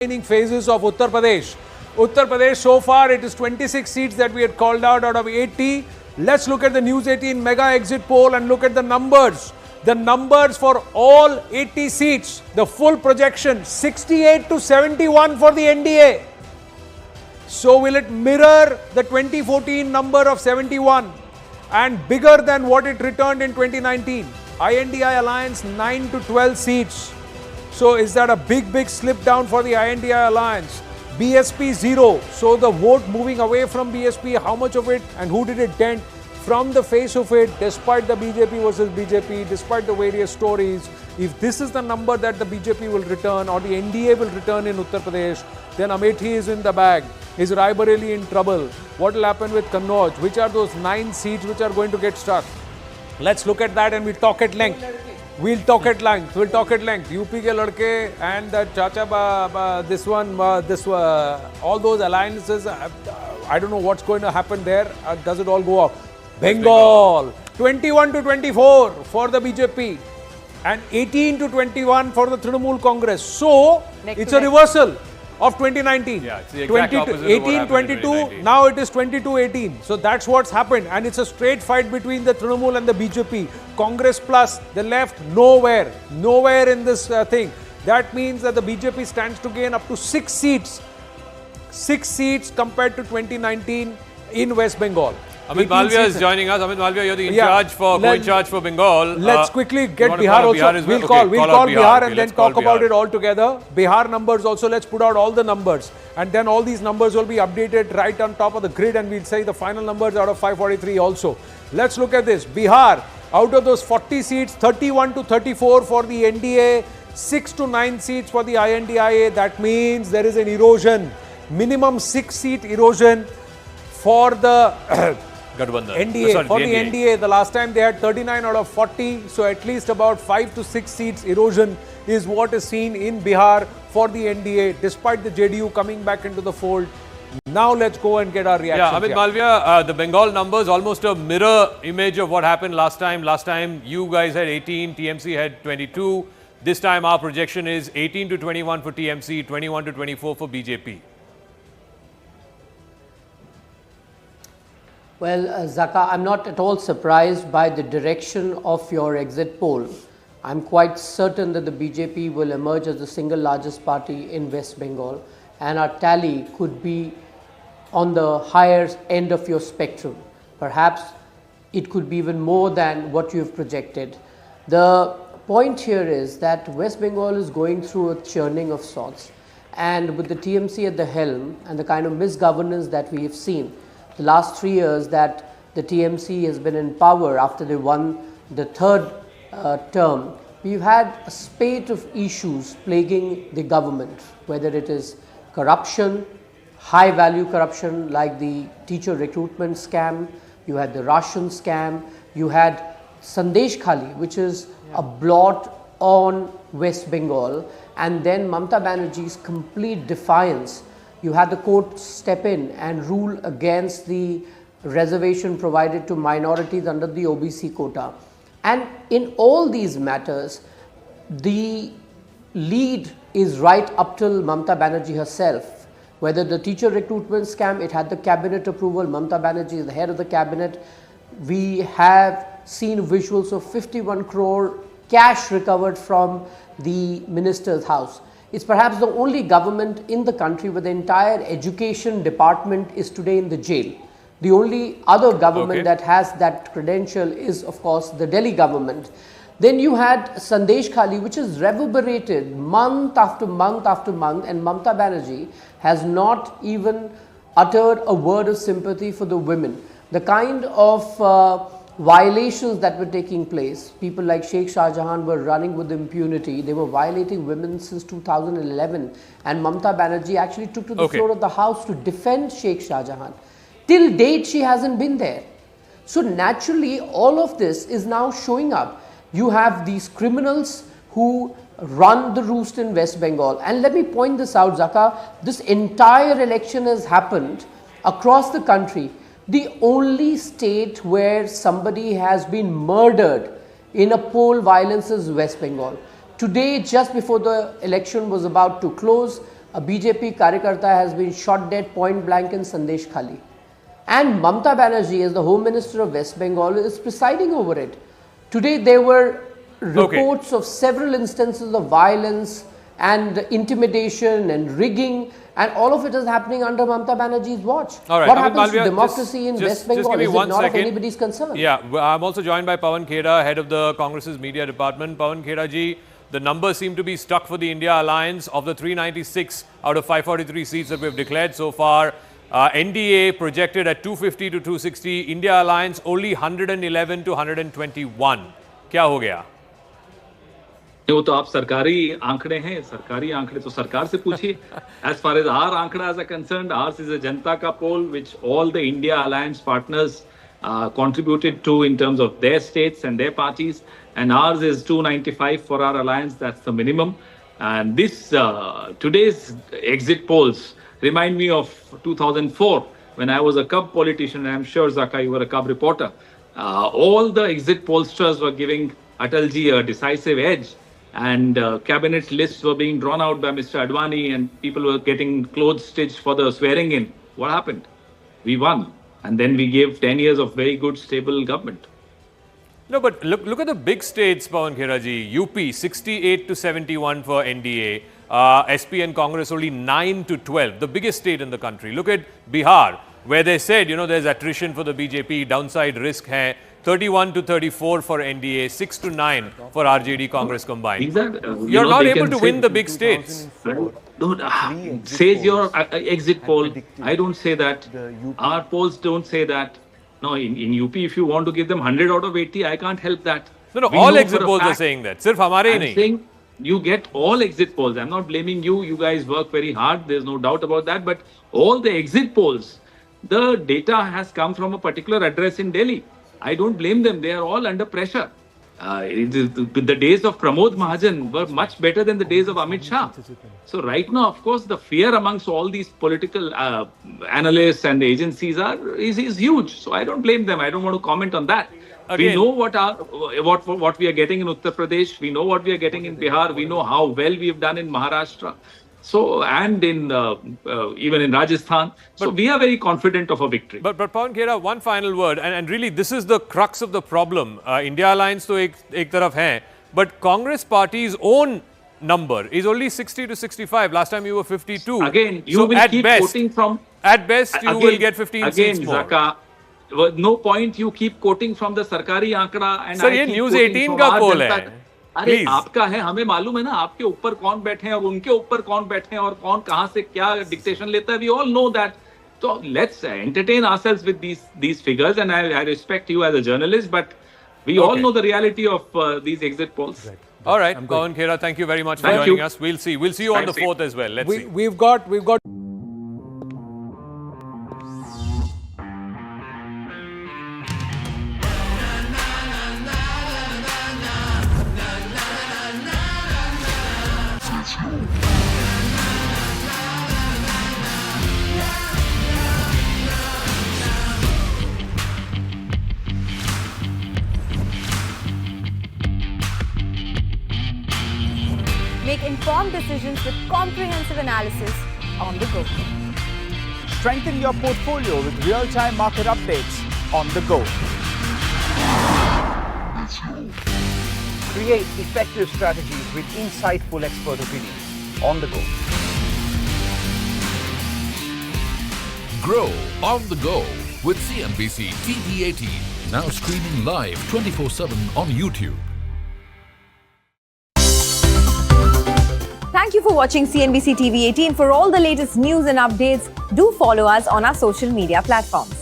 remaining phases of Uttar Pradesh. Uttar Pradesh, so far it is 26 seats that we had called out of 80. Let's look at the News 18 Mega Exit Poll and look at the numbers. The numbers for all 80 seats, the full projection, 68 to 71 for the NDA. So will it mirror the 2014 number of 71 and bigger than what it returned in 2019? INDI Alliance 9 to 12 seats. So is that a big slip down for the INDI Alliance? BSP 0. So the vote moving away from BSP, how much of it and who did it dent? From the face of it, despite the BJP versus BJP, despite the various stories, if this is the number that the BJP will return or the NDA will return in Uttar Pradesh, then Amethi is in the bag. Is Raebareli in trouble? What will happen with Kannauj? Which are those 9 seats which are going to get stuck? Let's look at that and we'll talk at length. We'll talk at length. UP ke ladke and the Chacha, all those alliances, I don't know what's going to happen there. Does it all go off? Bengal, 21 to 24 for the BJP and 18 to 21 for the Trinamool Congress. So, it's a reversal of 2019. Yeah, it's the exact opposite 18-22, now it is 22-18. So that's what's happened, and it's a straight fight between the Trinamool and the BJP. Congress plus, the left, nowhere in this thing. That means that the BJP stands to gain up to 6 seats. 6 seats compared to 2019 in West Bengal. Amit Malviya is joining us. Amit Malviya, you're the co-in-charge for Bengal. Let's quickly get Bihar also. We'll call Bihar and then talk about it all together. Bihar numbers also, let's put out all the numbers. And then all these numbers will be updated right on top of the grid and we'll say the final numbers out of 543 also. Let's look at this. Bihar, out of those 40 seats, 31 to 34 for the NDA, 6 to 9 seats for the INDIA. That means there is an erosion. Minimum 6-seat erosion for the NDA, NDA, the last time they had 39 out of 40, so at least about 5 to 6 seats erosion is what is seen in Bihar for the NDA, despite the JDU coming back into the fold. Now let's go and get our reaction. Yeah, Amit Malviya, the Bengal numbers almost a mirror image of what happened last time. Last time you guys had 18, TMC had 22. This time our projection is 18 to 21 for TMC, 21 to 24 for BJP. Well, Zaka, I'm not at all surprised by the direction of your exit poll. I'm quite certain that the BJP will emerge as the single largest party in West Bengal, and our tally could be on the higher end of your spectrum. Perhaps it could be even more than what you've projected. The point here is that West Bengal is going through a churning of sorts, and with the TMC at the helm and the kind of misgovernance that we have seen, the last 3 years that the TMC has been in power after they won the third term, we've had a spate of issues plaguing the government, whether it is corruption, high value corruption like the teacher recruitment scam, you had the Ration scam, you had Sandesh Khali, which is a blot on West Bengal, and then Mamata Banerjee's complete defiance. You had the court step in and rule against the reservation provided to minorities under the OBC quota. And in all these matters, the lead is right up till Mamata Banerjee herself. Whether the teacher recruitment scam, it had the cabinet approval, Mamata Banerjee is the head of the cabinet. We have seen visuals of 51 crore cash recovered from the minister's house. It's perhaps the only government in the country where the entire education department is today in the jail. The only other government that has that credential is, of course, the Delhi government. Then you had Sandesh Khali, which is reverberated month after month after month, and Mamata Banerjee has not even uttered a word of sympathy for the women. The kind of violations that were taking place, people like Sheikh Shah Jahan were running with impunity. They were violating women since 2011, and Mamata Banerjee actually took to the floor of the house to defend Sheikh Shah Jahan. Till date, she hasn't been there. So naturally, all of this is now showing up. You have these criminals who run the roost in West Bengal. And let me point this out, Zaka, this entire election has happened across the country. The only state where somebody has been murdered in a poll violence is West Bengal. Today, just before the election was about to close, a BJP Karyakarta has been shot dead point blank in Sandesh Khali. And Mamata Banerjee, as the Home Minister of West Bengal, is presiding over it. Today there were reports of several instances of violence and intimidation and rigging, and all of it is happening under Mamata Banerjee's watch. All right. What happens to democracy in West Bengal? Is it not of anybody's concern? Yeah, I'm also joined by Pawan Kheda, head of the Congress's media department. Pawan Kheda ji, the numbers seem to be stuck for the India alliance. Of the 396 out of 543 seats that we've declared so far, NDA projected at 250 to 260, India alliance only 111 to 121. क्या हो गया? वो तो आप सरकारी आंकड़े हैं, सरकारी आंकड़े तो सरकार से पूछिए. As far as our आंकड़े are concerned, ours is a जनता का poll which all the India alliance partners contributed to in terms of their states and their parties, and ours is 295 for our alliance. That's the minimum. And this today's exit polls remind me of 2004 when I was a cub politician, and I'm sure Zaka, you were a cub reporter. All the exit pollsters were giving Atalji a decisive edge, and cabinet lists were being drawn out by Mr. Advani, and people were getting clothes stitched for the swearing in. What happened? We won, and then we gave 10 years of very good, stable government. No, but look at the big states, Pawan Kheda ji. UP 68 to 71 for NDA. SP and Congress only 9 to 12, the biggest state in the country. Look at Bihar, where they said, there's attrition for the BJP, downside risk hai. 31 to 34 for NDA, 6 to 9 for RJD Congress combined. You're not able to win the big states. Says your exit poll. I don't say that. Our polls don't say that. No, in UP, if you want to give them 100 out of 80, I can't help that. No, all exit polls are saying that. Sirf hamare hi nahi. I'm saying you get all exit polls. I'm not blaming you. You guys work very hard. There's no doubt about that. But all the exit polls, the data has come from a particular address in Delhi. I don't blame them. They are all under pressure. The days of Pramod Mahajan were much better than the days of Amit Shah. So right now, of course, the fear amongst all these political analysts and agencies is huge. So I don't blame them. I don't want to comment on that. Again, we know what we are getting in Uttar Pradesh. We know what we are getting in Bihar. We know how well we have done in Maharashtra. So, and in even in Rajasthan. So we are very confident of a victory. But Pawan Kheda, one final word, and really this is the crux of the problem. India Alliance to ek taraf hai, but Congress party's own number is only 60 to 65. Last time you were 52. Again, you will keep quoting from... At best, you will get 15 seats more. Zaka, no point you keep quoting from the Sarkari Ankara and Sir, ये News18 का poll है. अरे आपका है, हमें मालूम है ना आपके ऊपर कौन बैठे हैं और उनके ऊपर कौन बैठे हैं और कौन कहां से क्या डिक्टेशन लेता है. We all know that. So let's entertain ourselves with these figures, and I respect you as a journalist, but we all know the reality of these exit polls. Right. All right, Pawan Kheda, thank you very much for joining us. We'll see you on the 4th as well. Let's see. We've got. Make informed decisions with comprehensive analysis on the go. Strengthen your portfolio with real-time market updates on the go. Create effective strategies with insightful expert opinions on the go. Grow on the go with CNBC TV18. Now streaming live 24/7 on YouTube. Thank you for watching CNBC TV18. For all the latest news and updates, do follow us on our social media platforms.